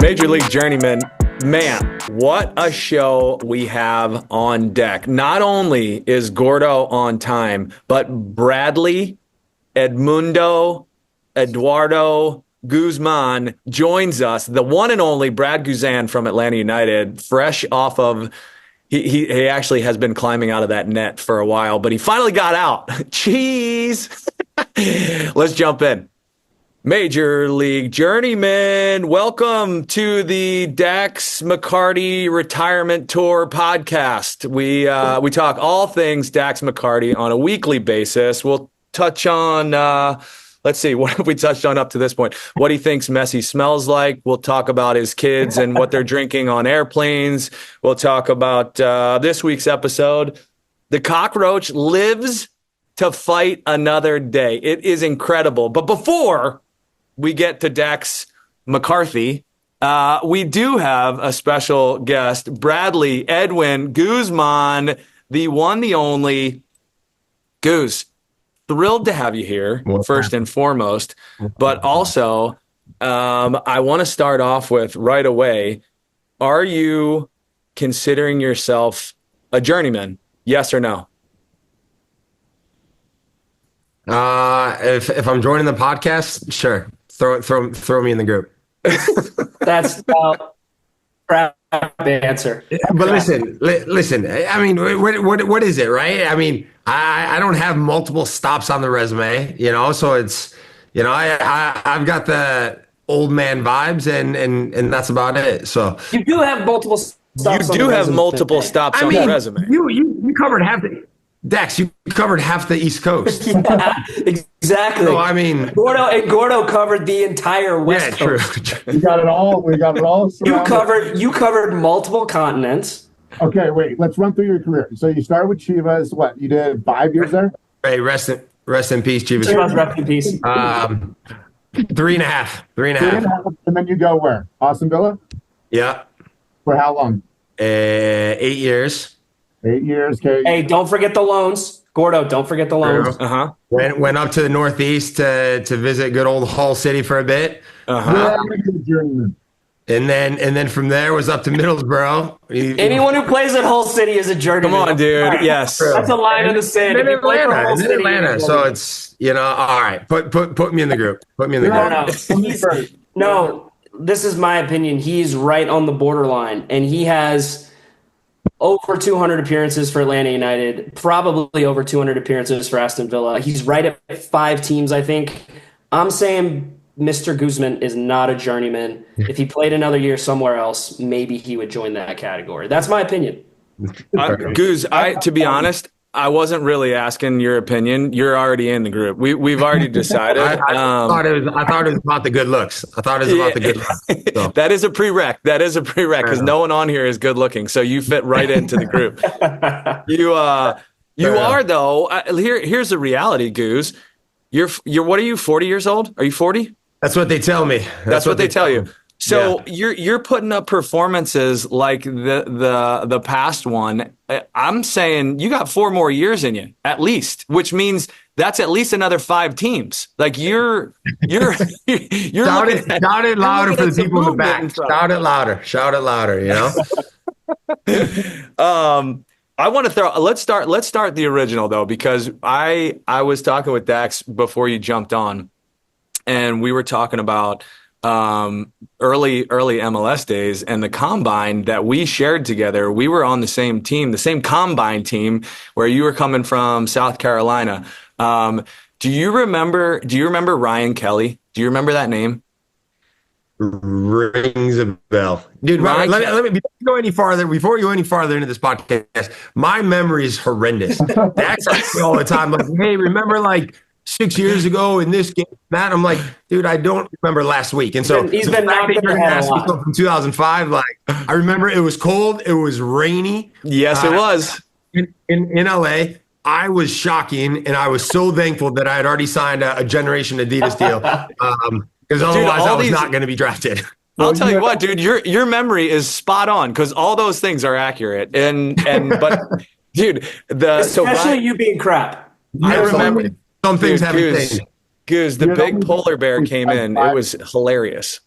Major League Journeymen, man, what a show we have on deck. Not only is Gordo on time, but Bradley, Eduardo Guzman joins us. The one and only Brad Guzan from Atlanta United, fresh off of, he actually has been climbing out of that net for a while, but he finally got out. Cheese. Let's jump in. Major League Journeymen, welcome to the Dax McCarty Retirement Tour podcast. We talk all things Dax McCarty on a weekly basis. We'll touch on, let's see, what have we touched on up to this point? What he thinks Messi smells like. We'll talk about his kids and what they're drinking on airplanes. We'll talk about this week's episode. The cockroach lives to fight another day. It is incredible. But before we get to Dax McCarthy, we do have a special guest, Bradley Edwin Guzman, the one, the only. Goose, thrilled to have you here, first and foremost. But also, I want to start off with right away, are you considering yourself a journeyman? Yes or no? If I'm joining the podcast, sure. Throw me in the group. That's crap answer. But listen. I mean, what is it, right? I mean, I don't have multiple stops on the resume, So it's, I've got the old man vibes, and that's about it. So you do have multiple stops. You do have multiple stops on the resume. You covered half the. Dex, you covered half the East Coast. Yeah, exactly. So, I mean, Gordo covered the entire West Coast. True. We got it all. You covered multiple continents. Okay, wait. Let's run through your career. So you started with Chivas. What, you did 5 years there? Hey, rest in peace, Chivas. Chivas, rest in peace. 3.5. And then you go where? Austin Villa? Yeah. For how long? 8 years. 8 years. Okay. Hey, don't forget the loans. Gordo, don't forget the loans. Uh-huh. Went up to the Northeast to visit good old Hull City for a bit. Uh-huh. And then from there was up to Middlesbrough. Anyone who plays at Hull City is a journeyman. Come on, dude. Yes. That's a line in the sand. In Atlanta. So it's, all right. Put me in the group. Put me in the group. No, this is my opinion. He's right on the borderline, and he has over 200 appearances for Atlanta United, probably over 200 appearances for Aston Villa. He's right at 5 teams, I think. I'm saying Mr. Guzman is not a journeyman. If he played another year somewhere else, maybe he would join that category. That's my opinion. Goose, to be honest, I wasn't really asking your opinion. You're already in the group. We've already decided. I thought it was about the good looks. So. That is a prereq. Because no one on here is good looking. So you fit right into the group. You are though. Here's the reality, Goose. You're what are you? 40 years old? Are you 40? That's what they tell me. That's what they tell you. So you're putting up performances like the past one. I'm saying you got 4 more years in you, at least, which means that's at least another 5 teams. Like you're shout it louder for the people in the back. Shout it louder, I want to throw. Let's start the original though, because I was talking with Dax before you jumped on, and we were talking about early MLS days and the combine that we shared together. We were on the same team, the same combine team where you were coming from South Carolina. Do you remember Ryan Kelly? Do you remember that name? Rings a bell. Dude, let me before you go any farther into this podcast, my memory is horrendous. That's all the time. Like, hey, remember like 6 years ago in this game, Matt? I'm like, dude, I don't remember last week. And so he's been knocked in the head a lot. From 2005, like I remember it was cold, it was rainy. Yes, it was. In LA. I was shocking, and I was so thankful that I had already signed a Generation Adidas deal. Because otherwise I was not going to be drafted. I'll tell you what, dude, your memory is spot on because all those things are accurate. But dude, especially you being crap. I remember some things haven't changed. Goose, the big polar bear came in. It was hilarious.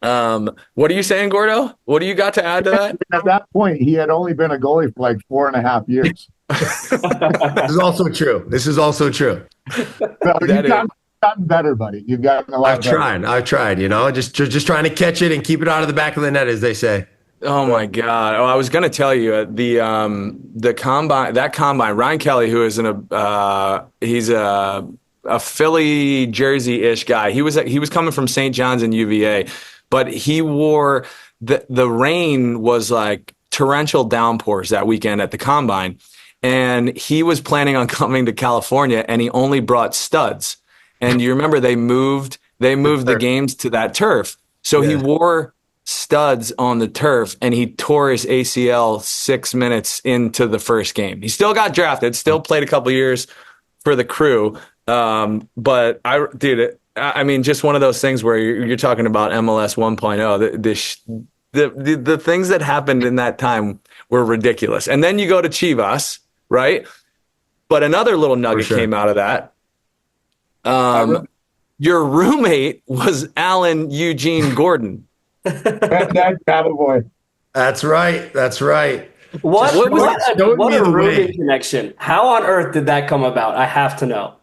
What are you saying, Gordo? What do you got to add to that? At that point, he had only been a goalie for like 4.5 years. This is also true. This is also true. So That you've is. gotten better, buddy. You've gotten a lot I've better. tried. I've tried. Just trying to catch it and keep it out of the back of the net, as they say. Oh my God! Oh, I was going to tell you the combine. Ryan Kelly, who is he's a Philly Jersey-ish guy. He was coming from St. John's and UVA, but he wore the rain was like torrential downpours that weekend at the combine, and he was planning on coming to California, and he only brought studs. And you remember they moved the games to that turf, so he wore studs on the turf, and he tore his ACL 6 minutes into the first game. He still got drafted, still played a couple years for the Crew. But I mean, just one of those things where you're talking about MLS 1.0. The things that happened in that time were ridiculous. And then you go to Chivas, right? But another little nugget came out of that. Your roommate was Alan Eugene Gordon. That boy. That's right. That's right. What a the roommate way. connection. How on earth did that come about? I have to know.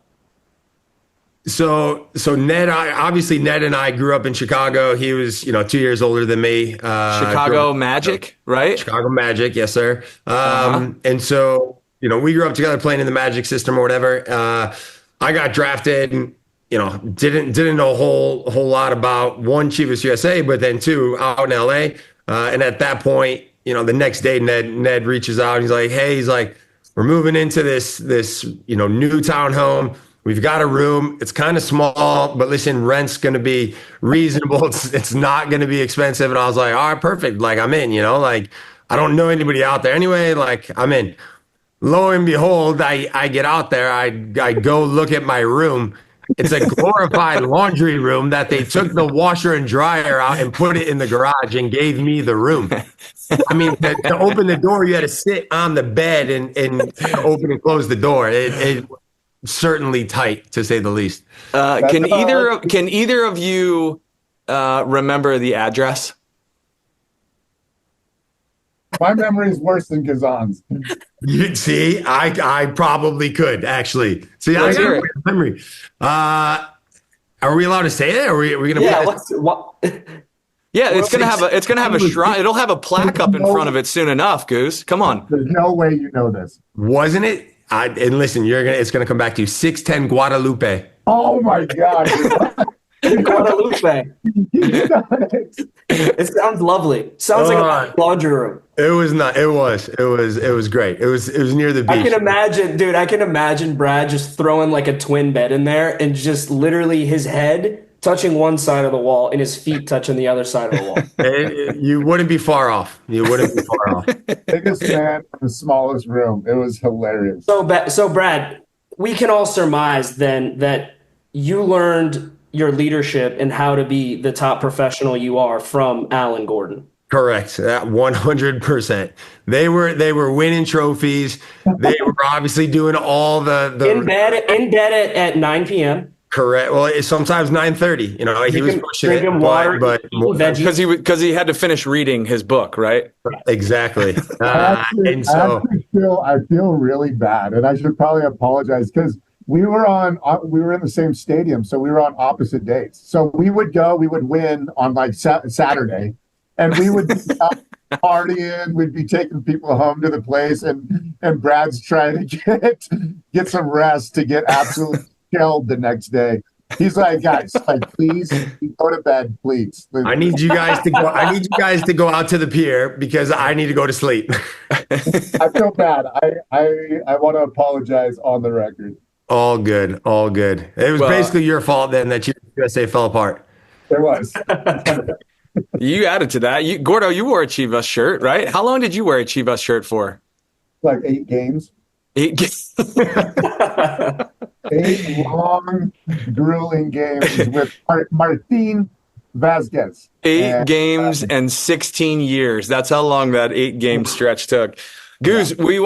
So Ned, obviously Ned and I grew up in Chicago. He was, 2 years older than me. Chicago Magic, right? Chicago Magic, yes, sir. And so, we grew up together playing in the Magic system or whatever. I got drafted and, didn't know a whole lot about one, Chivas USA, but then two, out in LA. And at that point, the next day, Ned reaches out and he's like, hey, we're moving into this new townhome. We've got a room. It's kind of small, but listen, rent's going to be reasonable. It's not going to be expensive. And I was like, all right, perfect. Like, I'm in, I don't know anybody out there anyway. Like, I'm in. Lo and behold, I get out there. I go look at my room. It's a glorified laundry room that they took the washer and dryer out and put it in the garage and gave me the room. I mean, to open the door, you had to sit on the bed and open and close the door. It certainly tight, to say the least. Can either of you remember the address? My memory is worse than Guzan's. You see, I probably could actually. See, Let's I got hear a it. weird memory. Are we allowed to say it? Are we gonna? Yeah, put this- Yeah, it's gonna have a shrine. It'll have a plaque up in front of it soon enough, Goose. Come on. There's no way you know this. Wasn't it? And listen, it's gonna come back to you. 610 Guadalupe. Oh my God. Guadalupe. It sounds lovely. Sounds like a laundry room. It was not. It was great. It was near the beach. I can imagine Brad just throwing like a twin bed in there and just literally his head touching one side of the wall and his feet touching the other side of the wall. You wouldn't be far off. Biggest man in the smallest room. It was hilarious. So Brad, we can all surmise then that you learned your leadership and how to be the top professional you are from Alan Gordon. Correct. 100%. They were winning trophies. They were obviously doing all the in bed at 9 p.m. Correct. Well, it's sometimes 9:30. He was pushing it, water, but veggies. Because he had to finish reading his book, right? Exactly. I feel really bad, and I should probably apologize because we were in the same stadium, so we were on opposite days. So we would win on like Saturday, and we would be out partying. We'd be taking people home to the place, and Brad's trying to get some rest to get absolutely killed the next day. He's like, guys, please go to bed, please. I need you guys to go. I need you guys to go out to the pier because I need to go to sleep. I feel bad. I want to apologize on the record. All good. It was basically your fault then that USA fell apart. There was. You added to that. Gordo, you wore a Chivas shirt, right? How long did you wear a Chivas shirt for? Like 8 games. 8 games. 8 long, grueling games with Martin Vasquez. 8 games and 16 years. That's how long that 8-game stretch took. Goose, we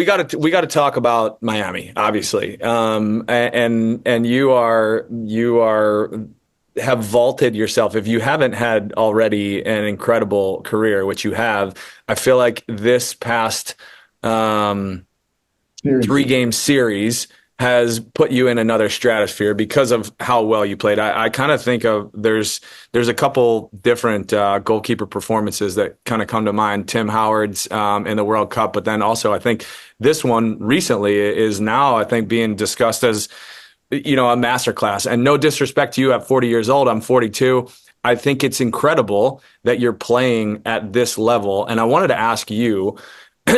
got to talk about Miami, obviously. And you are have vaulted yourself, if you haven't had already an incredible career, which you have, I feel like this past 3-game series has put you in another stratosphere because of how well you played. I kind of think of there's a couple different goalkeeper performances that kind of come to mind. Tim Howard's in the World Cup, but then also I think this one recently is now I think being discussed as a masterclass. And no disrespect to you at 40 years old, I'm 42. I think it's incredible that you're playing at this level. And I wanted to ask you,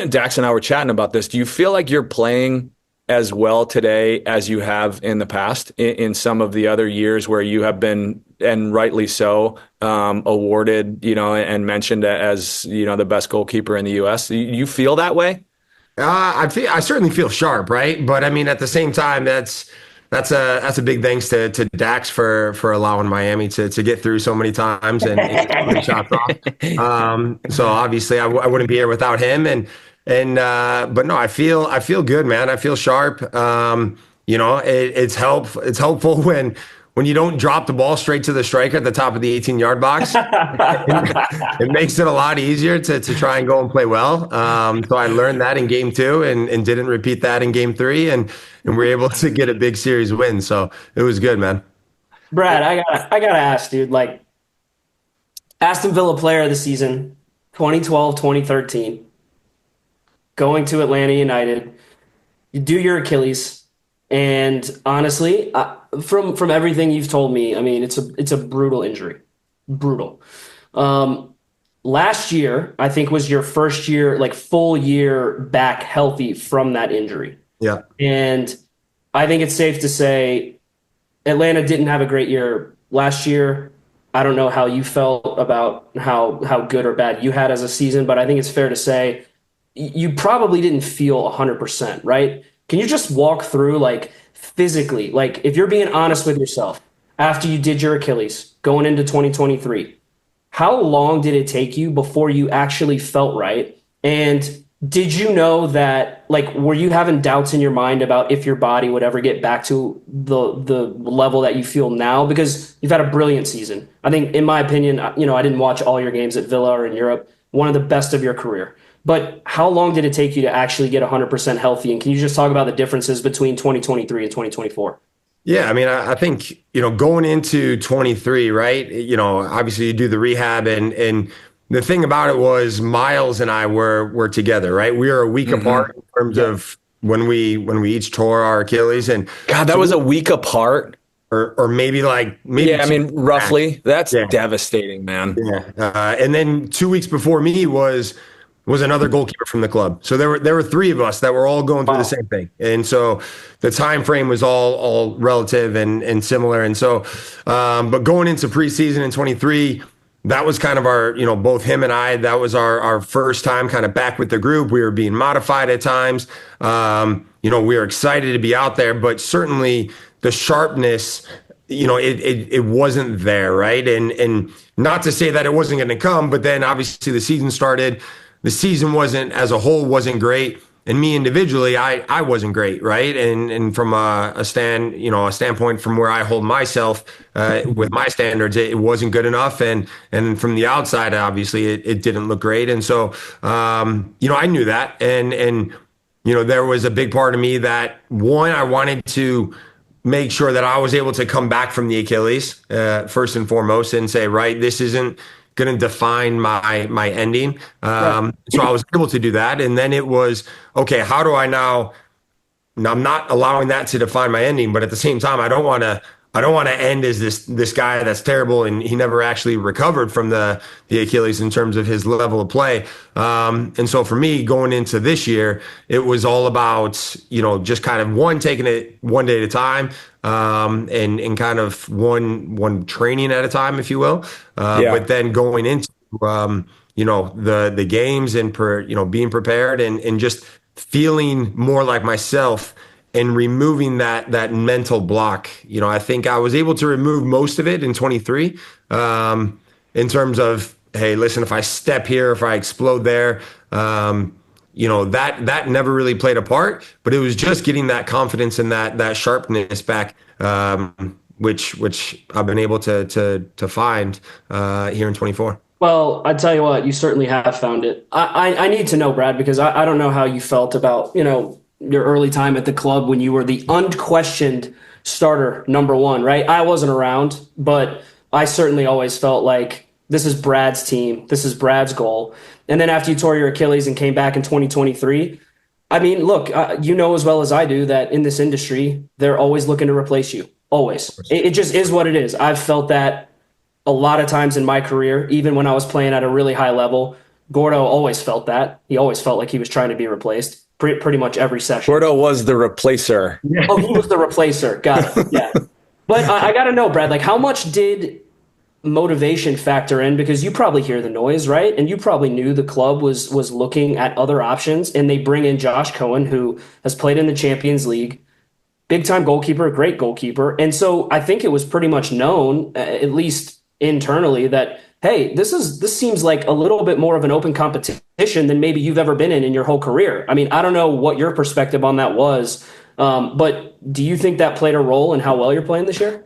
Dax and I were chatting about this. Do you feel like you're playing as well today as you have in the past in some of the other years where you have been, and rightly so, awarded, and mentioned as, the best goalkeeper in the U.S.? You feel that way? I certainly feel sharp, right? But I mean, at the same time, that's a big thanks to Dax for allowing Miami to get through so many times and get so many shots off. So obviously I wouldn't be here without him. But no, I feel good, man. I feel sharp. It's helpful when you don't drop the ball straight to the striker at the top of the 18-yard box. It makes it a lot easier to try and go and play well. So I learned that in game 2 and didn't repeat that in game 3, and we're able to get a big series win. So it was good, man. Brad, I gotta ask, dude, like Aston Villa player of the season, 2012, 2013, going to Atlanta United, you do your Achilles, and honestly, from everything you've told me, I mean, it's a brutal injury, brutal. Last year, I think was your first year, like full year back healthy from that injury. Yeah. And I think it's safe to say Atlanta didn't have a great year last year. I don't know how you felt about how good or bad you had as a season, but I think it's fair to say you probably didn't feel 100%, right? Can you just walk through, like, physically, like, if you're being honest with yourself, after you did your Achilles going into 2023, how long did it take you before you actually felt right? And did you know that, like, were you having doubts in your mind about if your body would ever get back to the level that you feel now? Because you've had a brilliant season. I think, in my opinion, I didn't watch all your games at Villa or in Europe, one of the best of your career. But how long did it take you to actually get 100% healthy? And can you just talk about the differences between 2023 and 2024? Yeah, I mean, I think, going into 23, right, obviously you do the rehab, and the thing about it was Miles and I were together, right? We were a week apart in terms of when we each tore our Achilles. And God, that was a week apart. Or maybe yeah, I mean, roughly. That's devastating, man. Yeah. And then 2 weeks before me was another goalkeeper from the club. So there were 3 of us that were all going through the same thing. And so the time frame was all relative and similar. And so, but going into preseason in 23, that was kind of our, both him and I, that was our first time kind of back with the group. We were being modified at times. We were excited to be out there, but certainly the sharpness, it wasn't there, right? And not to say that it wasn't going to come, but then obviously the season started. The season as a whole wasn't great. And me individually, I wasn't great, right? And from a standpoint from where I hold myself with my standards, it wasn't good enough. And from the outside, obviously, it didn't look great. And so, I knew that. And there was a big part of me that, one, I wanted to make sure that I was able to come back from the Achilles first and foremost and say, right, this isn't going to define my ending. So I was able to do that. And then it was, okay, how do I now, I'm not allowing that to define my ending, but at the same time, I don't want to end as this guy that's terrible and he never actually recovered from the Achilles in terms of his level of play. And so for me, going into this year, it was all about, just kind of taking it one day at a time, and kind of one training at a time, if you will. But then going into, the games and, being prepared and just feeling more like myself and removing that mental block. I think I was able to remove most of it in 23, in terms of, hey, listen, if I step here, if I explode there, that never really played a part, but it was just getting that confidence and that sharpness back, which I've been able to find here in 24. Well, I tell you what, you certainly have found it. I need to know, Brad, because I don't know how you felt about, your early time at the club when you were the unquestioned starter number one, right? I wasn't around, but I certainly always felt like this is Brad's team. This is Brad's goal. And then after you tore your Achilles and came back in 2023, I mean, look, you know as well as I do that in this industry, they're always looking to replace you. Always. It just is what it is. I've felt that a lot of times in my career, even when I was playing at a really high level. Gordo always felt that. He always felt like he was trying to be replaced pretty much every session. Gordo was the replacer. Oh, he was the replacer. Got it. Yeah. But I got to know, Brad, like how much did motivation factor in? Because you probably hear the noise, right? And you probably knew the club was looking at other options, and they bring in Josh Cohen, who has played in the Champions League, big time goalkeeper, great goalkeeper. And so I think it was pretty much known, at least internally, that, hey, this seems like a little bit more of an open competition than maybe you've ever been in your whole career. I mean, I don't know what your perspective on that was, but do you think that played a role in how well you're playing this year?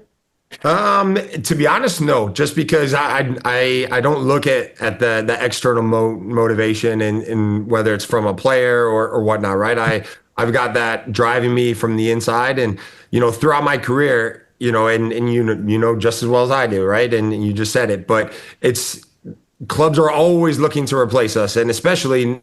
To be honest, no, just because I don't look at the external motivation and whether it's from a player or whatnot, right? I've got that driving me from the inside, and throughout my career, and you know just as well as I do, right? And you just said it, but clubs are always looking to replace us, and especially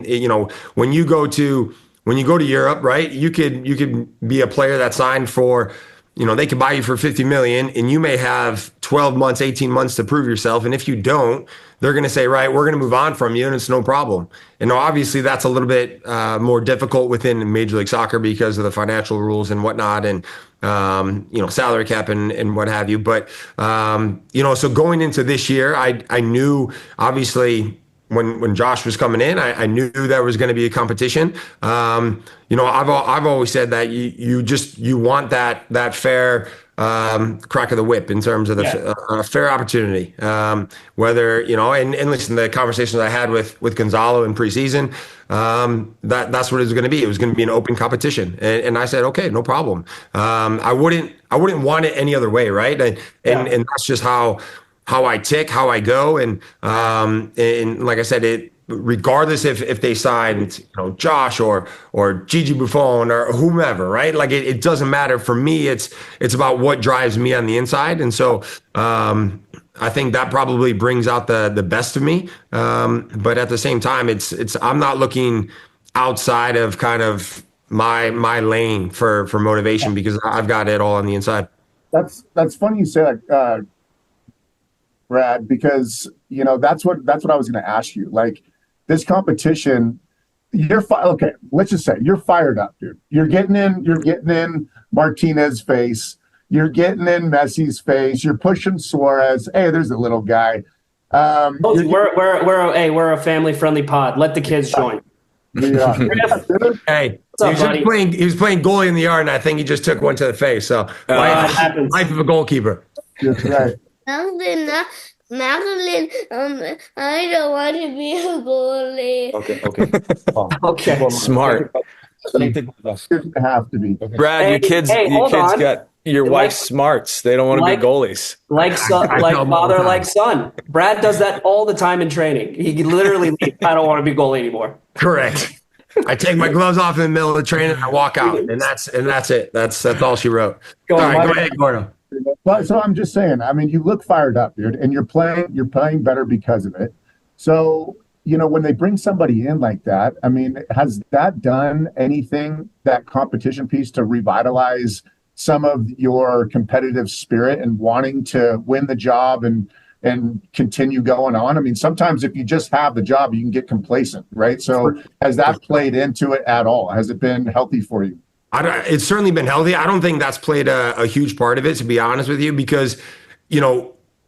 when you go to Europe, right? You could be a player that signed for. They could buy you for 50 million and you may have 12 months, 18 months to prove yourself. And if you don't, they're going to say, right, we're going to move on from you and it's no problem. And obviously that's a little bit more difficult within Major League Soccer because of the financial rules and whatnot and, salary cap and what have you. But, so going into this year, I knew obviously when Josh was coming in, I knew there was going to be a competition. I've always said that you want that fair crack of the whip in terms of the fair opportunity. Whether and listen, the conversations I had with Gonzalo in preseason, that's what it was going to be. It was going to be an open competition, and I said, okay, no problem. I wouldn't want it any other way, right? And that's just how I tick, how I go, and like I said, regardless if they signed Josh or Gigi Buffon or whomever, right? Like it doesn't matter for me. It's about what drives me on the inside, and so I think that probably brings out the best of me. But at the same time, it's I'm not looking outside of kind of my lane for motivation because I've got it all on the inside. That's funny you say that. Brad, because that's what I was going to ask you. Like this competition, okay. Let's just say you're fired up, dude. You're getting in Martinez's face. You're getting in Messi's face. You're pushing Suarez. Hey, there's a little guy. We're a family friendly pod. Let the kids join. Yeah. Hey, he was playing goalie in the yard, and I think he just took one to the face. So life of a goalkeeper. That's right. Madeline, I don't want to be a goalie. Okay. Smart. Shouldn't have to be. Brad, your kids got your wife's smarts. They don't want to be goalies. Like father, like son. Brad does that all the time in training. He literally leaves, I don't want to be goalie anymore. Correct. I take my gloves off in the middle of the training and I walk out, and that's it. That's all she wrote. Go ahead, Gordo. So I'm just saying, I mean, you look fired up, dude, and you're playing better because of it. So, when they bring somebody in like that, I mean, has that done anything, that competition piece, to revitalize some of your competitive spirit and wanting to win the job and continue going on? I mean, sometimes if you just have the job, you can get complacent, right? So has that played into it at all? Has it been healthy for you? It's certainly been healthy. I don't think that's played a huge part of it, to be honest with you, because,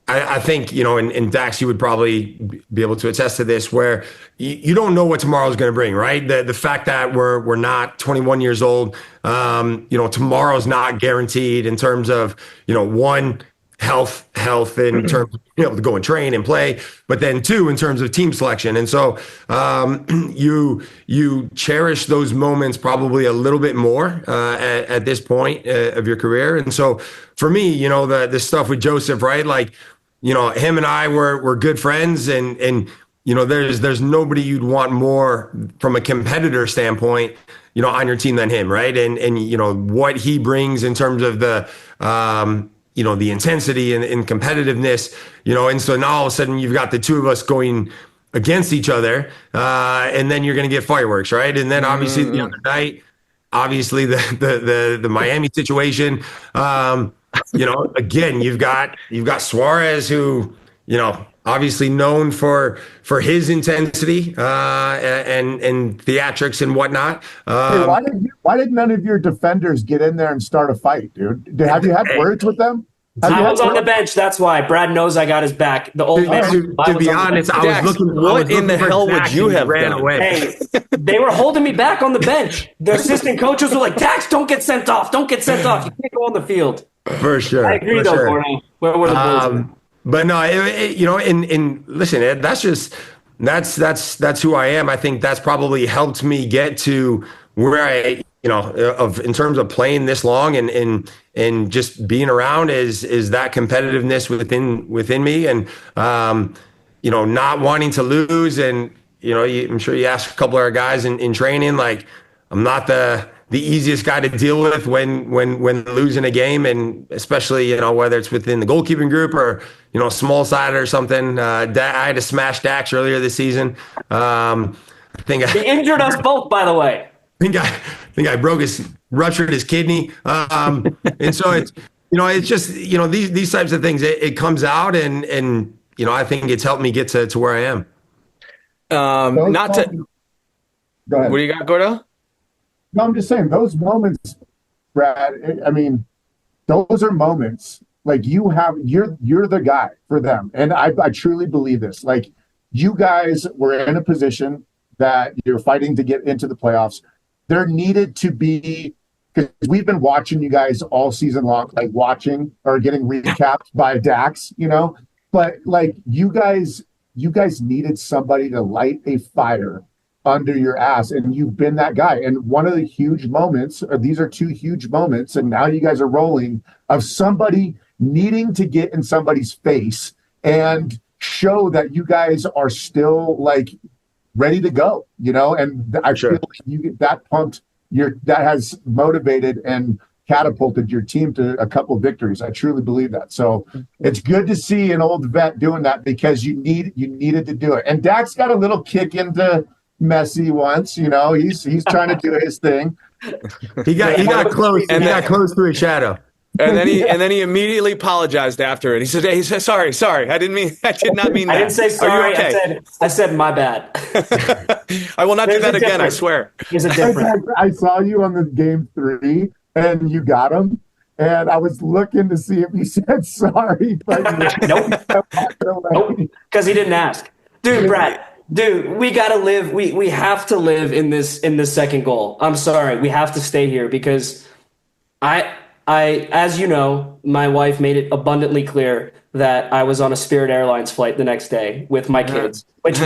I think, and Dax, you would probably be able to attest to this, where you don't know what tomorrow's going to bring, right? The fact that we're not 21 years old, tomorrow's not guaranteed in terms of, one, health in terms of being able to go and train and play, but then two, in terms of team selection. And so you cherish those moments probably a little bit more at this point of your career. And so for me, the stuff with Josef, right? Like, him and I were good friends, and there's nobody you'd want more from a competitor standpoint, on your team than him, right? And what he brings in terms of the the intensity and competitiveness, and so now all of a sudden you've got the two of us going against each other, and then you're going to get fireworks, right? And then obviously the other night, obviously the Miami situation, again, you've got Suarez, who, obviously known for his intensity and theatrics and whatnot. Hey, why did none of your defenders get in there and start a fight, dude? Have you had words with them? I was on the bench. That's why Brad knows I got his back. The old man. To be honest, I was looking. What in the hell would you have done? Hey, they were holding me back on the bench. The assistant coaches were like, "Dax, don't get sent off. Don't get sent off. You can't go on the field." For sure. I agree, though, Gordo. Where were the Bulls? But no, and listen, Ed, that's who I am. I think that's probably helped me get to where I, in terms of playing this long and just being around is that competitiveness within me, and not wanting to lose. And I'm sure you asked a couple of our guys in training, like, I'm not the easiest guy to deal with when losing a game, and especially whether it's within the goalkeeping group or small side or something. I had to smash Dax earlier this season. I think they injured us both, by the way. I think I ruptured his kidney, and so it's just these types of things. It comes out, and I think it's helped me get to where I am. Go ahead. What do you got, Gordo? No, I'm just saying those moments, Brad. I mean, those are moments like you're the guy for them, and I truly believe this. Like, you guys were in a position that you're fighting to get into the playoffs. There needed to be, because we've been watching you guys all season long, like watching or getting recapped by Dax, but like you guys needed somebody to light a fire under your ass, and you've been that guy. And one of the huge moments, or these are two huge moments, and now you guys are rolling, of somebody needing to get in somebody's face and show that you guys are still like ready to go, and I feel like you get that pumped, that has motivated and catapulted your team to a couple of victories. I truly believe that. So it's good to see an old vet doing that, because you needed to do it. And Dax got a little kick into Messi once, he's trying to do his thing. He got close. And he got close to his shadow. And then he immediately apologized after it. He said, sorry. I did not mean that. I didn't say sorry. Okay? I said my bad. I will not do that again, I swear. There's a difference. I saw you on the game 3 and you got him. And I was looking to see if you said sorry, but nope, because he didn't ask. Dude, Brad. Dude, we gotta live. We have to live in this second goal. I'm sorry, we have to stay here, because I, as you know, my wife made it abundantly clear that I was on a Spirit Airlines flight the next day with my kids, which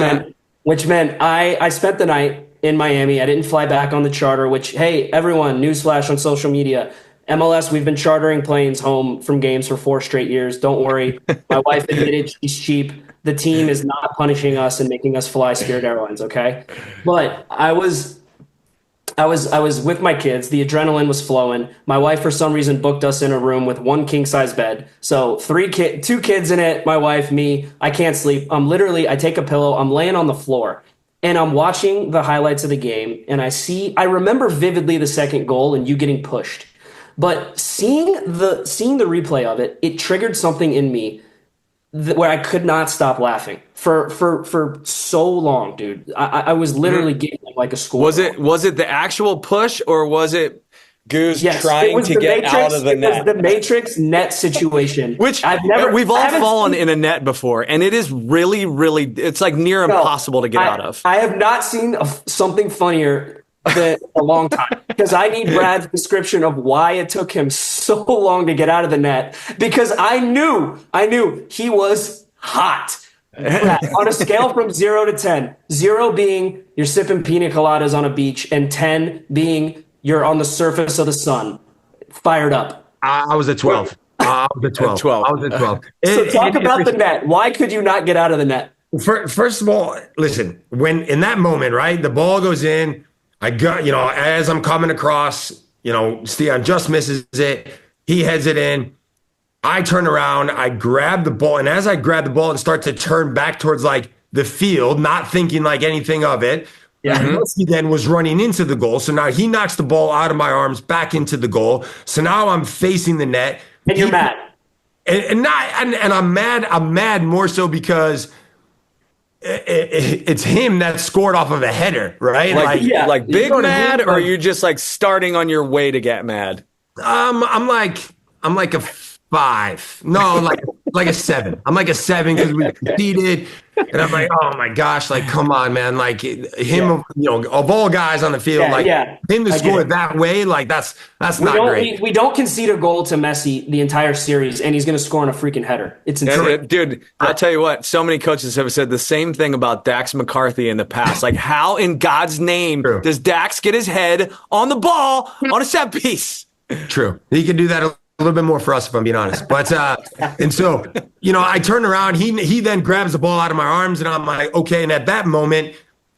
meant I spent the night in Miami. I didn't fly back on the charter. Which, hey, everyone, newsflash on social media. MLS, we've been chartering planes home from games for 4 straight years. Don't worry. My wife admitted she's cheap. The team is not punishing us and making us fly Spirit Airlines, okay? But I was with my kids. The adrenaline was flowing. My wife, for some reason, booked us in a room with 1 king-size bed. So 2 kids in it, my wife, me. I can't sleep. I take a pillow. I'm laying on the floor, and I'm watching the highlights of the game, and I remember vividly the second goal and you getting pushed. But seeing the replay of it, it triggered something in me where I could not stop laughing for so long, dude. I was literally giggling like a school. Was it the actual push, or was it Goose trying to get out of the net? It was the Matrix net situation, which we've all fallen in a net before, and it is really, really, it's like near impossible to get out of. I have not seen something funnier a long time, because I need Brad's description of why it took him so long to get out of the net, because I knew he was hot. Brad, on a scale from 0 to 10, 0 being you're sipping pina coladas on a beach and 10 being you're on the surface of the sun, fired up. I was at 12. I was at 12. 12. I was at 12. So talk about the net. Why could you not get out of the net? First of all, listen, when in that moment, right, the ball goes in, I got, as I'm coming across, Stian just misses it. He heads it in. I turn around, I grab the ball. And as I grab the ball and start to turn back towards like the field, not thinking like anything of it, he then was running into the goal. So now he knocks the ball out of my arms back into the goal. So now I'm facing the net. And you're mad. And I'm mad. I'm mad more so because it's him that scored off of a header, right? Like big mad, or are you just like starting on your way to get mad? I'm like a 5. No, like a 7. I'm like a 7 because we conceded, and I'm like, oh my gosh, like come on, man, like him, of all guys on the field, him to score that way, like that's not great. We don't concede a goal to Messi the entire series, and he's going to score on a freaking header. It's insane. Dude, I'll tell you what, so many coaches have said the same thing about Dax McCarthy in the past. Like, how in God's name does Dax get his head on the ball on a set piece? True. He can do that a little bit more for us, if I'm being honest. But and so, I turn around. He then grabs the ball out of my arms, and I'm like, okay. And at that moment,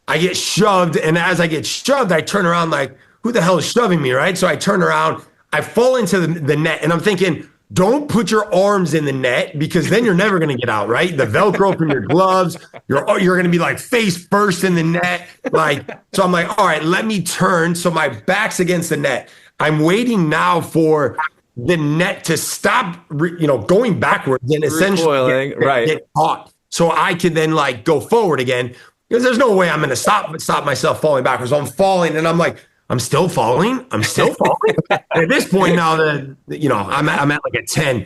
I get shoved. And as I get shoved, I turn around like, who the hell is shoving me, right? So I turn around. I fall into the net, and I'm thinking, don't put your arms in the net because then you're never going to get out, right? The Velcro from your gloves, you're going to be like face first in the net. So I'm like, all right, let me turn. So my back's against the net. I'm waiting now for the net to stop, going backwards and essentially get caught. So I can then like go forward again, because there's no way I'm going to stop myself falling backwards. So I'm falling, and I'm like, I'm still falling. And at this point now, I'm at like a 10.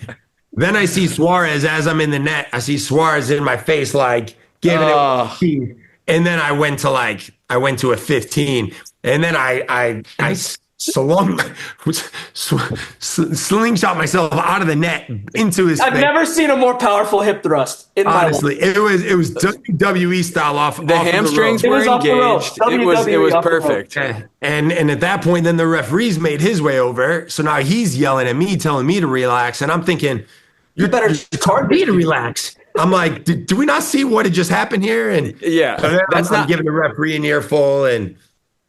Then I see Suarez as I'm in the net. I see Suarez in my face, like giving it a 15. And then I went to a 15. And then I slingshot myself out of the net into his I've face. never seen a more powerful hip thrust in my life. Honestly, it was WWE style off the hamstrings were engaged. It was perfect. And at that point, then the referees made his way over. So now he's yelling at me, telling me to relax. And I'm thinking, you better tell me to relax. I'm like, do we not see what had just happened here? And I'm giving the referee an earful, and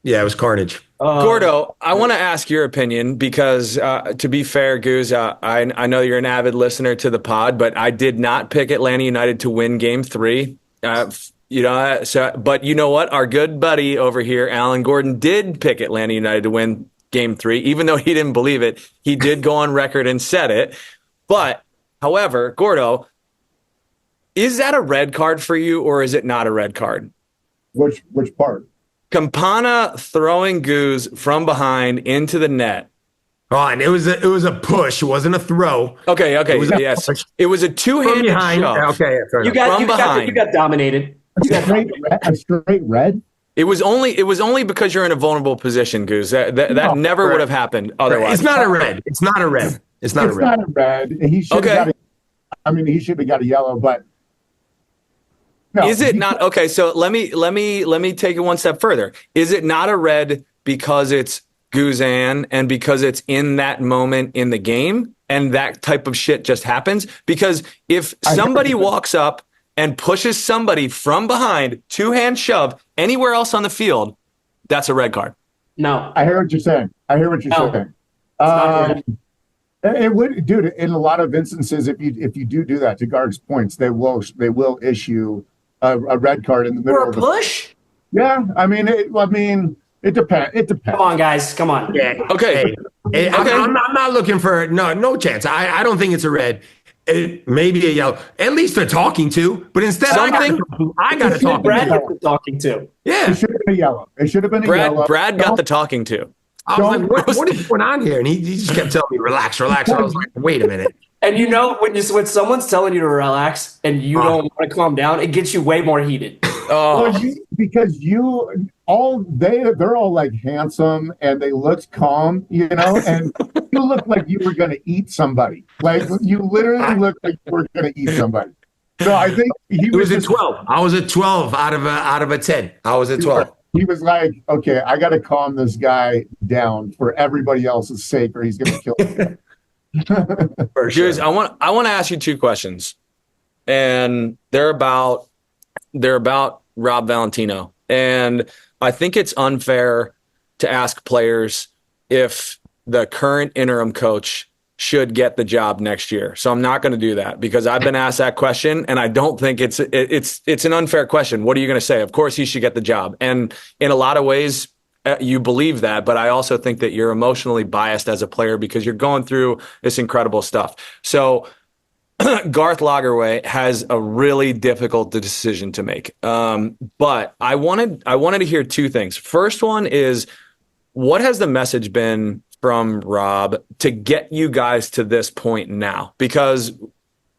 it was carnage. Gordo, I want to ask your opinion because, to be fair, Goose, I know you're an avid listener to the pod, but I did not pick Atlanta United to win Game 3. But you know what? Our good buddy over here, Alan Gordon, did pick Atlanta United to win Game 3, even though he didn't believe it. He did go on record and said it. But, however, Gordo, is that a red card for you, or is it not a red card? Which part? Campana throwing Goose from behind into the net. Oh, and it was a push. It wasn't a throw. Okay. It was a two-handed shove. Okay, you got dominated. A straight red. It was only because you're in a vulnerable position, Goose. That never would have happened otherwise. It's not a red. It's not a red. It's not a red. He should have he should have got a yellow, but. No, is it not? Okay, so let me take it one step further. Is it not a red because it's Guzan and because it's in that moment in the game and that type of shit just happens? Because if somebody walks up and pushes somebody from behind, two-hand shove, anywhere else on the field, that's a red card. No. I hear what you're saying. It would, dude, in a lot of instances, if you do that, to Gargs' points, they will issue a red card in the middle of a push. Yeah, it depends. Come on, guys, come on. Yeah. Okay. I'm not looking for no chance. I don't think it's a red. Maybe a yellow. At least they're talking to, but instead I got to talk. Brad got the talking to. Yeah, it should have been a yellow. A yellow. Brad got the talking to. I was like, what is going on here? And he just kept telling me, relax. I was like, wait a minute. And when someone's telling you to relax and you don't want to calm down, it gets you way more heated. Because you they're all like handsome and they looked calm, and you looked like you were gonna eat somebody. Like you literally looked like you were gonna eat somebody. So I think he was at 12. I was at 12 out of a 10. I was at 12. He was like, okay, I got to calm this guy down for everybody else's sake, or he's going to kill me. For sure. I want to ask you two questions, and they're about Rob Valentino, and I think it's unfair to ask players if the current interim coach should get the job next year. So I'm not going to do that because I've been asked that question, and I don't think it's an unfair question. What are you going to say? Of course he should get the job. And in a lot of ways, you believe that, but I also think that you're emotionally biased as a player because you're going through this incredible stuff. So Garth Lagerwey has a really difficult decision to make. But I wanted to hear two things. First one is, what has the message been from Rob to get you guys to this point now? Because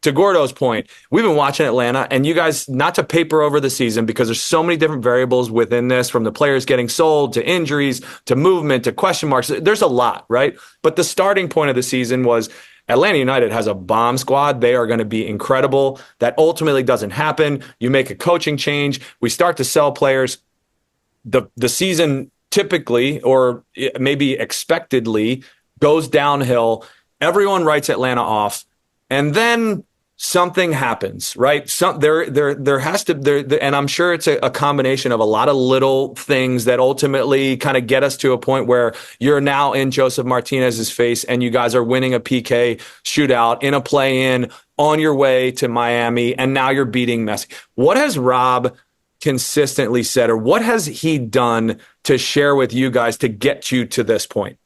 to Gordo's point, we've been watching Atlanta, and you guys, not to paper over the season because there's so many different variables within this, from the players getting sold to injuries to movement to question marks. There's a lot, right? But the starting point of the season was Atlanta United has a bomb squad. They are going to be incredible. That ultimately doesn't happen. You make a coaching change. We start to sell players. The season typically, or maybe expectedly, goes downhill. Everyone writes Atlanta off, and then something happens, right? There has to, and I'm sure it's a combination of a lot of little things that ultimately kind of get us to a point where you're now in Josef Martinez's face, and you guys are winning a PK shootout in a play-in on your way to Miami, and now you're beating Messi. What has Rob consistently said, or what has he done to share with you guys to get you to this point?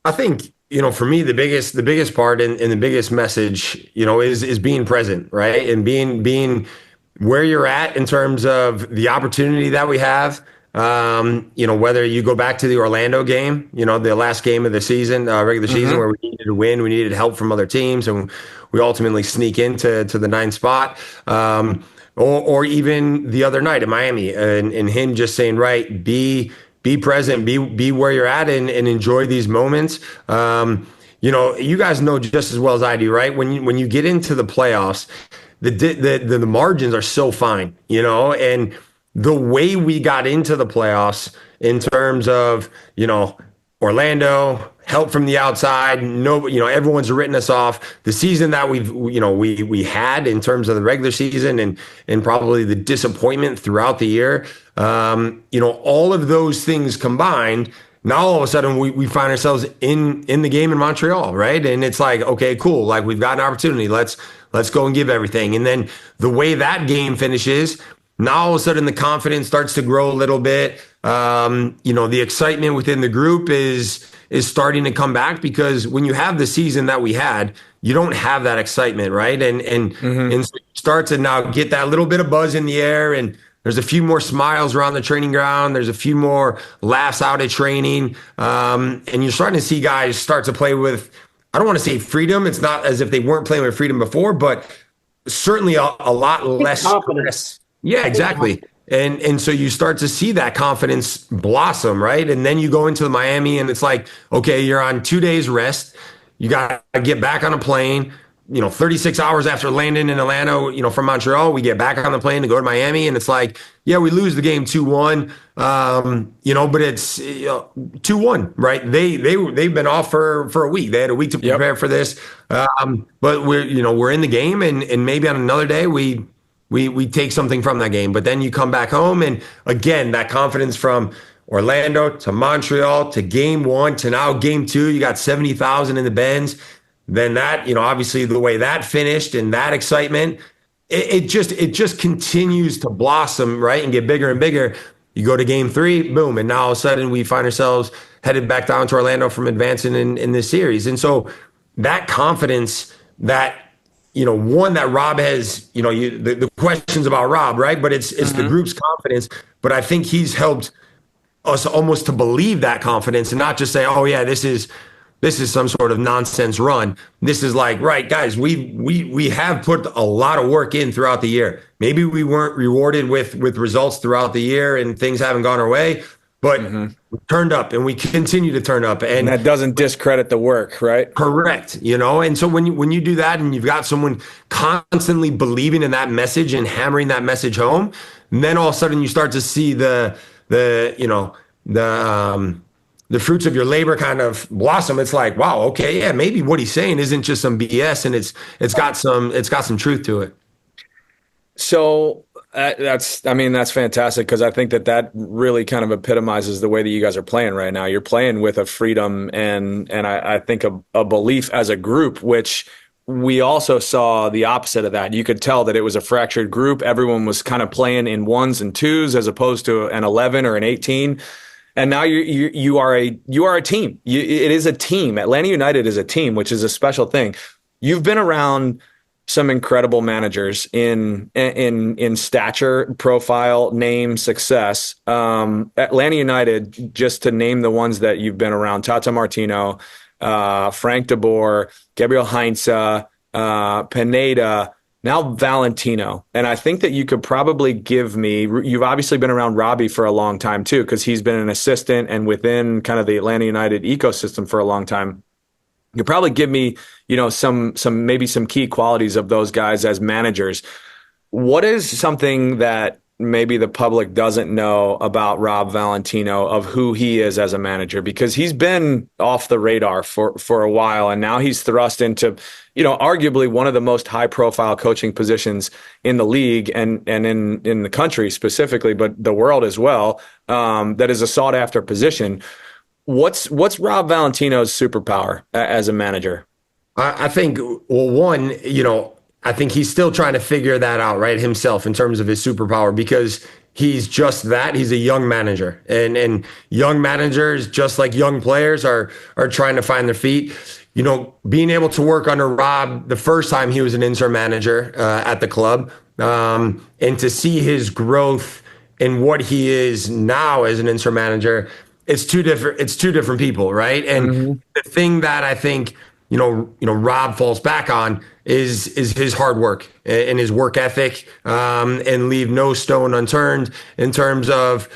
I think, for me, the biggest part and the biggest message, is being present, right? And being where you're at in terms of the opportunity that we have. Whether you go back to the Orlando game, the last game of the season, regular season, where we needed to win, we needed help from other teams, and we ultimately sneak into the 9th spot. Or even the other night in Miami, and him just saying, right, be present, be where you're at, and enjoy these moments. You guys know just as well as I do, right? When you get into the playoffs, the margins are so fine, and the way we got into the playoffs in terms of, Orlando, help from the outside. No, everyone's written us off. The season that we had in terms of the regular season and probably the disappointment throughout the year. All of those things combined. Now all of a sudden we find ourselves in the game in Montreal, right? And it's like, okay, cool. Like, we've got an opportunity. Let's go and give everything. And then the way that game finishes, now all of a sudden the confidence starts to grow a little bit. The excitement within the group is starting to come back, because when you have the season that we had, you don't have that excitement, right? And so you start to now get that little bit of buzz in the air, and there's a few more smiles around the training ground. There's a few more laughs out at training. And you're starting to see guys start to play with, I don't want to say freedom. It's not as if they weren't playing with freedom before, but certainly a lot less confidence. Yeah, exactly. And so you start to see that confidence blossom, right? And then you go into the Miami, and it's like, okay, you're on 2 days rest. You got to get back on a plane. 36 hours after landing in Atlanta, from Montreal, we get back on the plane to go to Miami, and it's like, yeah, we lose the game 2-1, but it's 2-1, right? They've been off for a week. They had a week to prepare for this, but we're in the game, and maybe on another day we take something from that game. But then you come back home, and again, that confidence from Orlando to Montreal to game 1 to now game 2, you got 70,000 in the Benz. Then that, obviously the way that finished and that excitement, it just continues to blossom, right? And get bigger and bigger. You go to game 3, boom. And now all of a sudden we find ourselves headed back down to Orlando from advancing in this series. And so that confidence that, one that Rob has, the questions about Rob, right? But it's the group's confidence. But I think he's helped us almost to believe that confidence and not just say, oh yeah, this is this is some sort of nonsense run. This is like, right, guys, we have put a lot of work in throughout the year. Maybe we weren't rewarded with results throughout the year and things haven't gone our way, but we turned up and we continue to turn up. And that doesn't discredit the work, right? Correct. And so when you do that and you've got someone constantly believing in that message and hammering that message home, and then all of a sudden you start to see the fruits of your labor kind of blossom. It's like, wow, okay, yeah, maybe what he's saying isn't just some BS, and it's got some truth to it. So that's fantastic, because I think that really kind of epitomizes the way that you guys are playing right now. You're playing with a freedom and I think a belief as a group, which we also saw the opposite of that. You could tell that it was a fractured group. Everyone was kind of playing in ones and twos as opposed to an 11 or an 18. And now you are a team. It is a team. Atlanta United is a team, which is a special thing. You've been around some incredible managers in stature, profile, name, success. Atlanta United, just to name the ones that you've been around: Tata Martino, Frank de Boer, Gabriel Heinze, Pineda. Now Valentino. And I think that you could probably give me, you've obviously been around Robbie for a long time too, because he's been an assistant and within kind of the Atlanta United ecosystem for a long time. You could probably give me, maybe some key qualities of those guys as managers. What is something that maybe the public doesn't know about Rob Valentino, of who he is as a manager? Because he's been off the radar for a while, and now he's thrust into, arguably one of the most high profile coaching positions in the league and in the country specifically, but the world as well. That is a sought after position. What's Rob Valentino's superpower as a manager? I think, well, one, I think he's still trying to figure that out, right, himself, in terms of his superpower, because he's just that. He's a young manager, and young managers, just like young players, are trying to find their feet. Being able to work under Rob the first time he was an interim manager at the club, and to see his growth in what he is now as an interim manager, it's two different people, right? And the thing that I think Rob falls back on is his hard work and his work ethic, and leave no stone unturned in terms of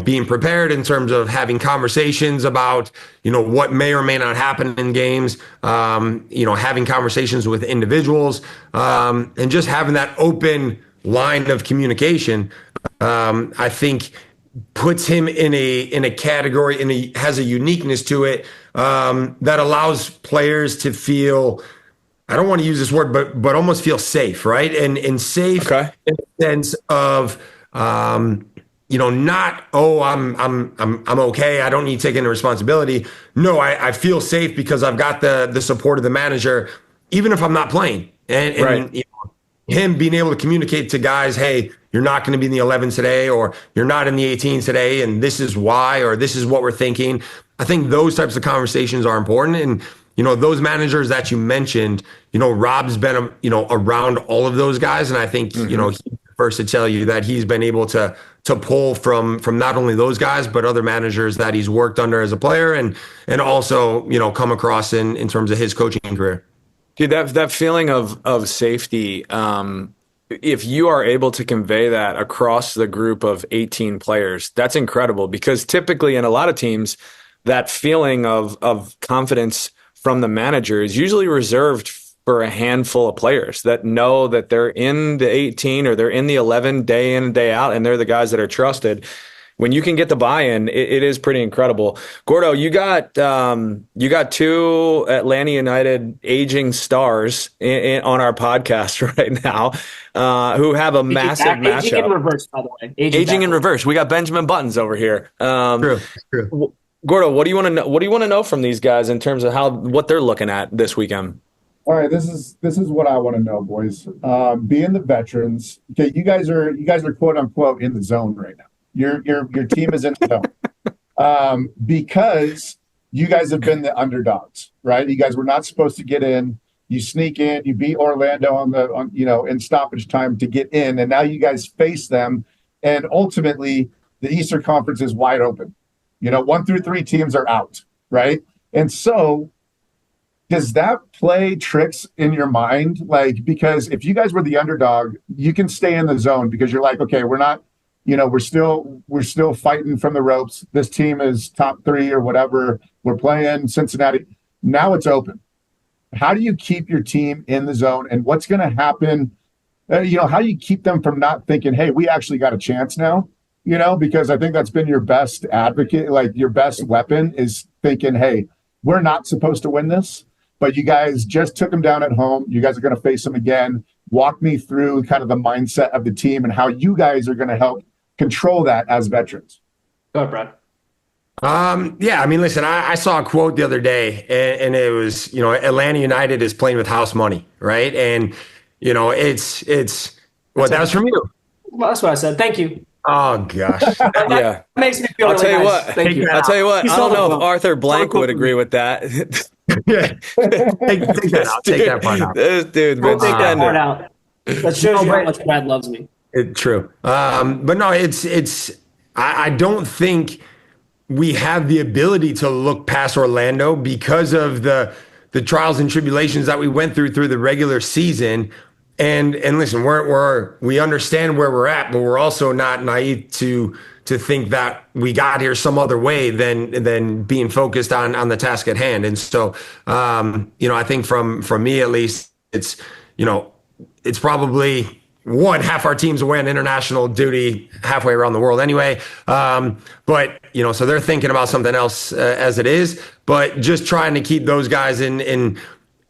being prepared, in terms of having conversations about what may or may not happen in games, having conversations with individuals, and just having that open line of communication. I think puts him in a category, and he has a uniqueness to it that allows players to feel, I don't want to use this word, but almost feel safe, right? And safe in the sense of not, I'm okay, I don't need to take any responsibility. No, I feel safe because I've got the support of the manager, even if I'm not playing. And him being able to communicate to guys, hey, you're not going to be in the 11 today, or you're not in the 18 today, and this is why, or this is what we're thinking. I think those types of conversations are important. And, those managers that you mentioned, Rob's been, around all of those guys. And I think, he's the first to tell you that he's been able to pull from not only those guys, but other managers that he's worked under as a player, and also, come across in terms of his coaching career. Dude, that feeling of safety, if you are able to convey that across the group of 18 players, that's incredible, because typically in a lot of teams, that feeling of confidence from the manager is usually reserved for a handful of players that know that they're in the 18 or they're in the 11 day in and day out, and they're the guys that are trusted. When you can get the buy-in, it is pretty incredible. Gordo, you got two Atlanta United aging stars on our podcast right now, who have a massive matchup. Aging in reverse, by the way. Aging in reverse. We got Benjamin Buttons over here. True. Gordo, what do you want to know? What do you want to know from these guys in terms of what they're looking at this weekend? All right, this is what I want to know, boys. Being the veterans, okay, you guys are quote unquote in the zone right now. Your team is in the zone because you guys have been the underdogs, right? You guys were not supposed to get in. You sneak in. You beat Orlando in stoppage time to get in, and now you guys face them. And ultimately, the Eastern Conference is wide open. 1 through 3 teams are out, right? And so does that play tricks in your mind? Like, because if you guys were the underdog, you can stay in the zone because you're like, okay, we're not, we're still fighting from the ropes. This team is top three or whatever. We're playing Cincinnati. Now it's open. How do you keep your team in the zone, and what's going to happen? How do you keep them from not thinking, hey, we actually got a chance now? Because I think that's been your best advocate, like your best weapon is thinking, hey, we're not supposed to win this, but you guys just took them down at home. You guys are going to face them again. Walk me through kind of the mindset of the team and how you guys are going to help control that as veterans. Go ahead, Brad. Yeah, I mean, listen, I saw a quote the other day, and it was, Atlanta United is playing with house money, right? And, it's what that was from you. Well, that's what I said. Thank you. Oh, gosh. Yeah. That makes me feel I'll really tell you nice. what. Thank you. I'll tell you what. I don't know if Arthur Blank would cool. agree with that. Yeah. Take that out. Take that part out. This dude, We'll take that part extender. out. That shows you how much Brad loves me. True. But no, I don't think we have the ability to look past Orlando because of the trials and tribulations that we went through the regular season. And listen, we understand where we're at, but we're also not naive to think that we got here some other way than being focused on the task at hand. And so, I think from me at least, it's probably half our team's away on international duty halfway around the world anyway. But so they're thinking about something else as it is, but just trying to keep those guys in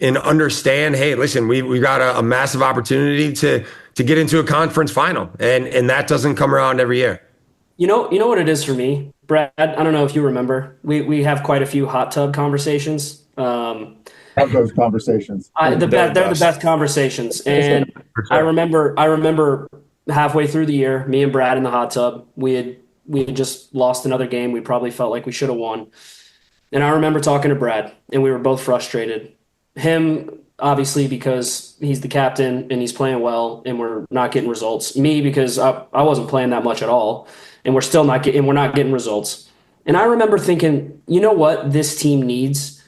understand, hey, listen, we got a massive opportunity to get into a conference final, and that doesn't come around every year. You know what it is for me, Brad? I don't know if you remember. We have quite a few hot tub conversations. Have those conversations. They're the best conversations. And Sure. I remember halfway through the year, me and Brad in the hot tub, we had just lost another game. We probably felt like we should have won. And I remember talking to Brad, and we were both frustrated. Him, obviously, because he's the captain and he's playing well, and we're not getting results. Me, because I wasn't playing that much at all, and we're not getting results. And I remember thinking, you know what this team needs?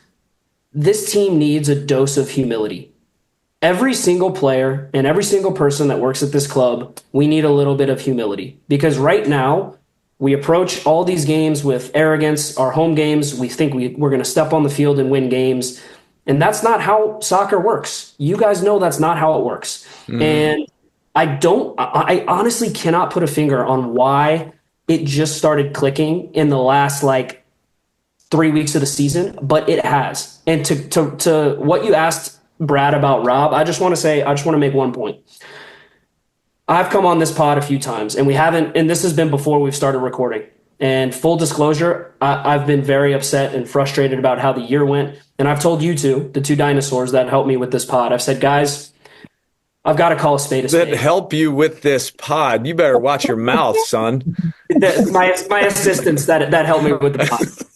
This team needs a dose of humility. Every single player and every single person that works at this club, we need a little bit of humility, because right now we approach all these games with arrogance. Our home games, we think we're going to step on the field and win games. And that's not how soccer works. You guys know that's not how it works. And I honestly cannot put a finger on why it just started clicking in the last 3 weeks of the season, but it has. And to what you asked Brad about Rob, I just want to make one point. I've come on this pod a few times, and this has been before we've started recording. And full disclosure, I've been very upset and frustrated about how the year went. And I've told you two, the two dinosaurs that helped me with this pod, I've said, guys, I've got to call a spade a spade. That help you with this pod. You better watch your mouth, son. My assistants that helped me with the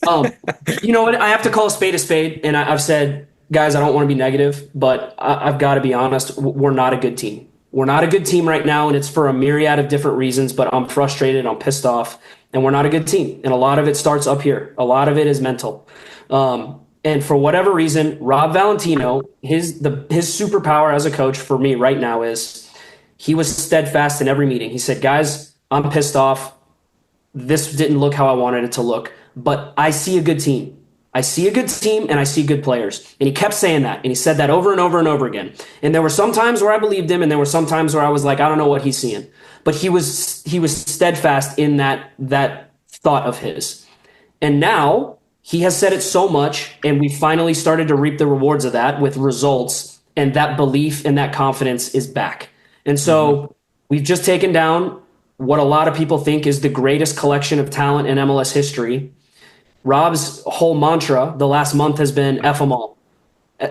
pod. You know what? I have to call a spade, and I've said, guys, I don't want to be negative, but I've got to be honest. We're not a good team. We're not a good team right now, and it's for a myriad of different reasons, but I'm frustrated, I'm pissed off, and we're not a good team. And a lot of it starts up here. A lot of it is mental. And for whatever reason, Rob Valentino, his superpower as a coach for me right now is he was steadfast in every meeting. He said, guys, I'm pissed off. This didn't look how I wanted it to look, but I see a good team. I see a good team and I see good players. And he kept saying that. And he said that over and over and over again. And there were some times where I believed him, and there were some times where I was like, I don't know what he's seeing. But he was steadfast in that thought of his. And now he has said it so much, and we finally started to reap the rewards of that with results, and that belief and that confidence is back. And so we've just taken down what a lot of people think is the greatest collection of talent in MLS history. Rob's whole mantra the last month has been F them all.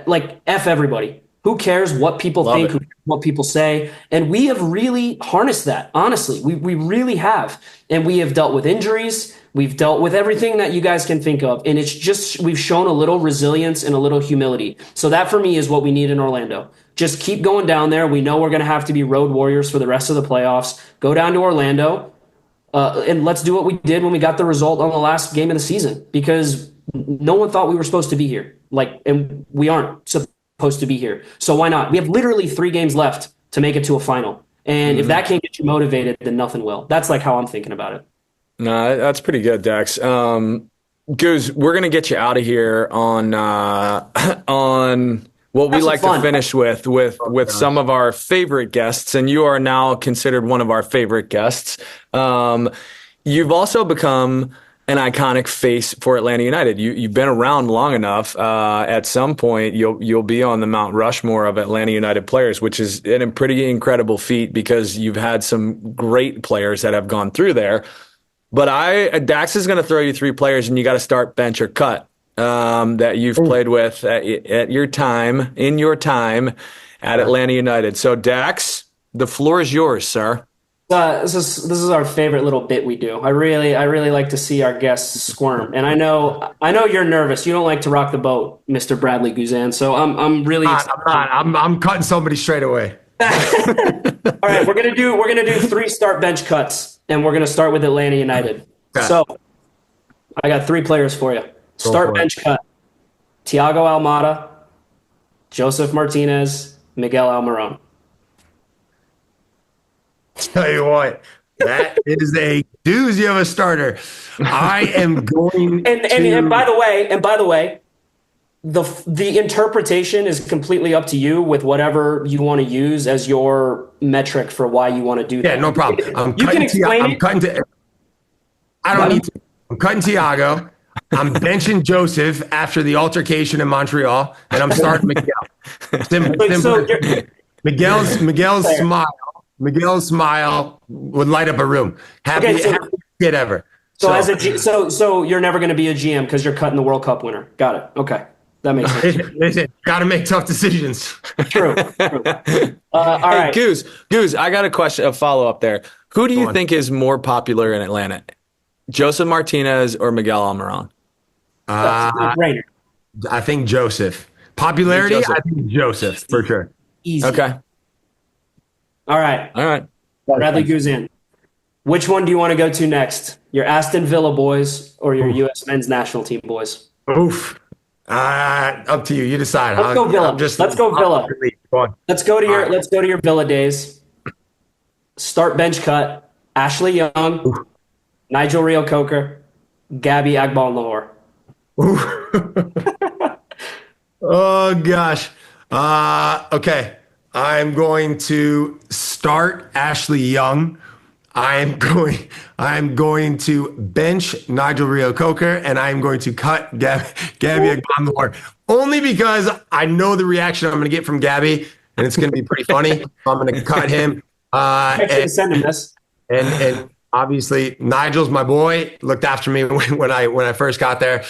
Like, F everybody. Who cares what people think, what people say? And we have really harnessed that, honestly. We really have. And we have dealt with injuries. We've dealt with everything that you guys can think of. And it's just, we've shown a little resilience and a little humility. So that for me is what we need in Orlando. Just keep going down there. We know we're going to have to be road warriors for the rest of the playoffs. Go down to Orlando. And let's do what we did when we got the result on the last game of the season, because No one thought we were supposed to be here. And we aren't supposed to be here. So why not? We have literally 3 games left to make it to a final. And if that can't get you motivated, then nothing will. That's like how I'm thinking about it. No, that's pretty good, Dex. Goose, we're gonna get you out of here on what we like to finish with some of our favorite guests, and you are now considered one of our favorite guests. You've also become an iconic face for Atlanta United. You've been around long enough. At some point, you'll be on the Mount Rushmore of Atlanta United players, which is a pretty incredible feat because you've had some great players that have gone through there. But Dax is going to throw you 3 players, and you got to start bench or cut that you've played with in your time at Atlanta United. So Dax, the floor is yours, sir. This is our favorite little bit we do. I really like to see our guests squirm, and I know you're nervous. You don't like to rock the boat, Mr. Bradley Guzan. So I'm really. I'm cutting somebody straight away. All right, we're gonna do 3 start bench cuts, and we're gonna start with Atlanta United. Okay. So I got 3 players for you. Start bench cut: Tiago Almada, Josef Martinez, Miguel Almiron. Tell you what, that is a doozy of a starter. I am going and by the way, the interpretation is completely up to you with whatever you want to use as your metric for why you want to do that. Yeah, no problem. I'm cutting Tiago. I'm benching Josef after the altercation in Montreal, and I'm starting Miguel. Miguel's smile would light up a room. Happy kid ever. So you're never going to be a GM because you're cutting the World Cup winner. Got it. Okay, that makes sense. Listen, got to make tough decisions. True. All right, Goose. I got a follow up there. Who do you think is more popular in Atlanta, Josef Martinez or Miguel Almiron? I think Josef. Popularity, I think Josef for sure. Easy. Okay. All right. Bradley Guzan. Which one do you want to go to next? Your Aston Villa boys or your U.S. men's national team boys? Oof. Up to you. You decide. Let's go Villa. Let's go Villa. Let's go to your Villa days. Start bench cut: Ashley Young, Nigel Riacoca, Gabby Agbonlahor. Oh gosh. Okay. I'm going to start Ashley Young. I'm going to bench Nigel Riacoca, and I'm going to cut Gabby Agbonlahor. Only because I know the reaction I'm going to get from Gabby, and it's going to be pretty funny. I'm going to cut him. Send him this. And obviously Nigel's my boy. Looked after me when I first got there.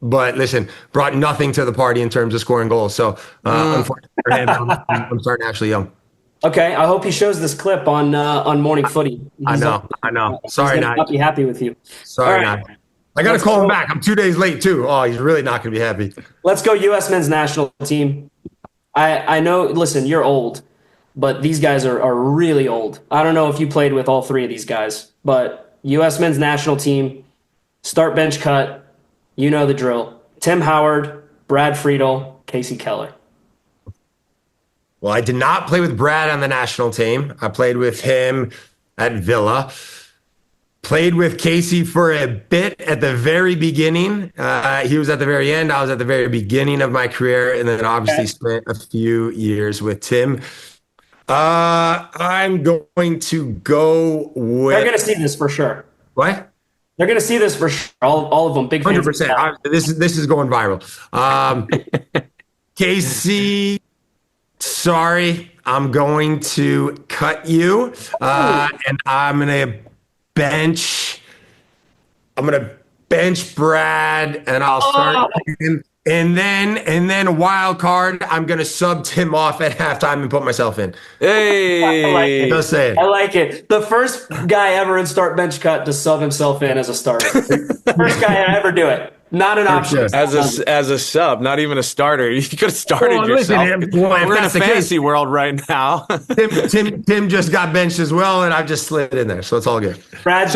But listen, brought nothing to the party in terms of scoring goals. So unfortunately for him, I'm starting Ashley Young. Okay, I hope he shows this clip on Morning Footy. I know. Sorry, Nigel. Not be happy with you. Sorry, Nigel. I got to call him back. I'm 2 days late too. Oh, he's really not going to be happy. Let's go U.S. men's national team. I know. Listen, you're old, but these guys are really old. I don't know if you played with all 3 of these guys, but U.S. men's national team, start bench cut. You know the drill. Tim Howard, Brad Friedl, Casey Keller. Well, I did not play with Brad on the national team. I played with him at Villa. Played with Casey for a bit at the very beginning. He was at the very end. I was at the very beginning of my career, and then obviously spent a few years with Tim. I'm going to go with... They're going to see this for sure. What? They're going to see this for sure. All of them. Big fans. 100%. This is going viral. Casey, sorry, I'm going to cut you, and I'm going to bench Brad, and I'll start him. And then a wild card, I'm going to sub Tim off at halftime and put myself in. Hey. Just saying. I like it. The first guy ever in start bench cut to sub himself in as a starter. First guy to ever do it. Not an option. As a sub, not even a starter. You could have started yourself. We're in a fantasy world right now. Tim just got benched as well, and I've just slid in there, so it's all good. Brad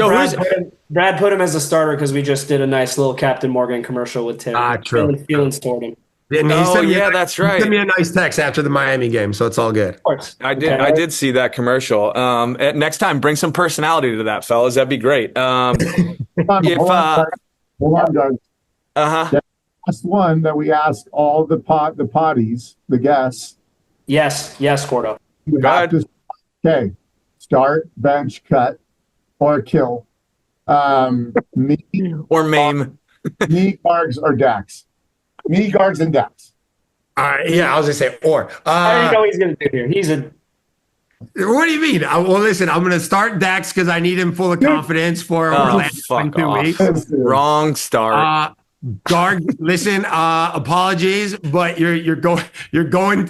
Brad put him as a starter because we just did a nice little Captain Morgan commercial with Tim. True. Feelings toward him. And that's right. He sent me a nice text after the Miami game, so it's all good. Of course. I did see that commercial. Next time, bring some personality to that, fellas. That'd be great. Hold on, guys. The last one that we asked all the potties, the guests. Yes, Gordo. You have to, okay, start, bench, cut, or kill. Me or maim. Me, Gargs, or Dax. Me, Gargs, and Dax. Yeah, I was gonna say or. I already know what he's gonna do here. What do you mean? Well, listen, I'm gonna start Dax because I need him full of confidence for fuck 2 off. weeks. Wrong start. Garg, listen, apologies, but you're getting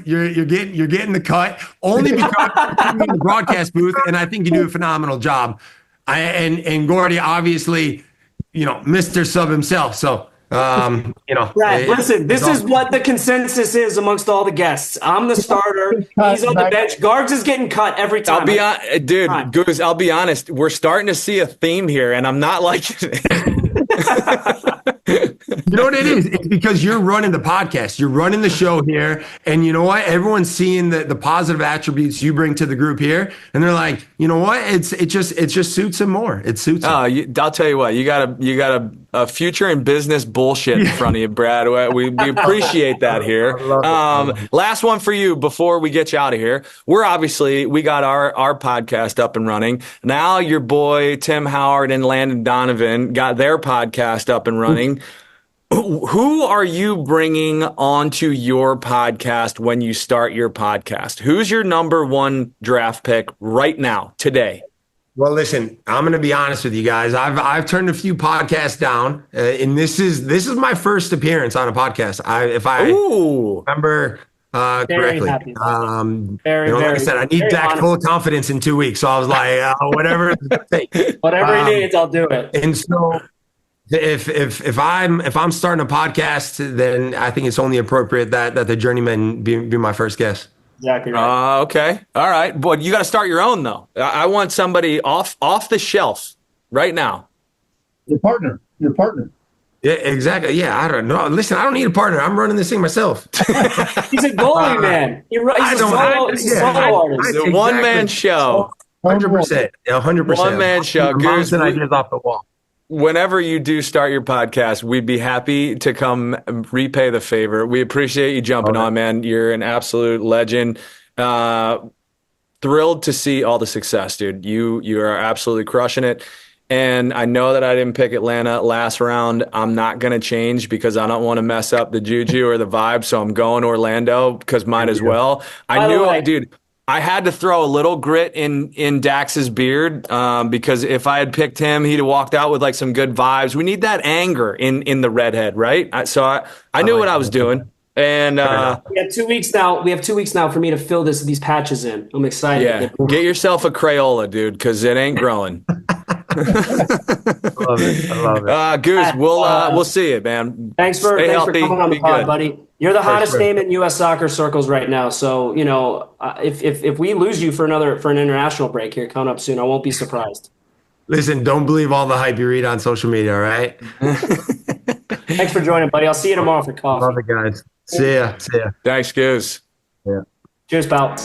the cut only because you're in the broadcast booth, and I think you do a phenomenal job. And Gordy, obviously, Mr. Sub himself. So, Brad, listen, this is what the consensus is amongst all the guests. I'm the starter. He's on the bench. Gargs is getting cut every time. Goose, I'll be honest. We're starting to see a theme here, and I'm not liking it. You know what it is? It's because you're running the podcast. You're running the show here. And you know what? Everyone's seeing the positive attributes you bring to the group here. And they're like, you know what? It just suits him more. It suits him. I'll tell you what, you got a future in business bullshit in front of you, Brad. We appreciate that here. Last one for you before we get you out of here. We got our podcast up and running. Now your boy Tim Howard and Landon Donovan got their podcast up and running. Who are you bringing onto your podcast when you start your podcast? Who's your number one draft pick right now, today? Well, listen, I'm going to be honest with you guys. I've turned a few podcasts down, and this is my first appearance on a podcast. If I remember correctly. Happy. Like I said, I need Dak full of confidence in 2 weeks. So I was like, whatever it's going to take. Whatever he needs, I'll do it. And so if I'm starting a podcast, then I think it's only appropriate that the Journeymen be my first guest. Exactly right. Okay. All right. But you got to start your own, though. I want somebody off the shelf right now. Your partner. Yeah, exactly. Yeah, I don't know. Listen, I don't need a partner. I'm running this thing myself. He's a goalie, man. He's a solo artist. It's a one-man show. 100%. 100%. One-man show. Goose ideas off the wall. Whenever you do start your podcast, we'd be happy to come repay the favor. We appreciate you jumping on, man. You're an absolute legend. Thrilled to see all the success, dude. You are absolutely crushing it. And I know that I didn't pick Atlanta last round. I'm not going to change because I don't want to mess up the juju or the vibe. So I'm going Orlando because might as well. I had to throw a little grit in Dax's beard because if I had picked him, he'd have walked out with like some good vibes. We need that anger in the redhead, right? I knew what I was doing. And we have 2 weeks now. We have 2 weeks now for me to fill these patches in. I'm excited. Yeah, get yourself a Crayola, dude, because it ain't growing. I love it. Goose, we'll see it, man. Thanks for coming on the pod, buddy. You're the hottest name in U.S. soccer circles right now. So if we lose you for an international break here coming up soon, I won't be surprised. Listen, don't believe all the hype you read on social media. All right. Thanks for joining, buddy. I'll see you tomorrow for coffee. Love it, guys. See ya. Thanks, Goose. Yeah. Cheers, pal.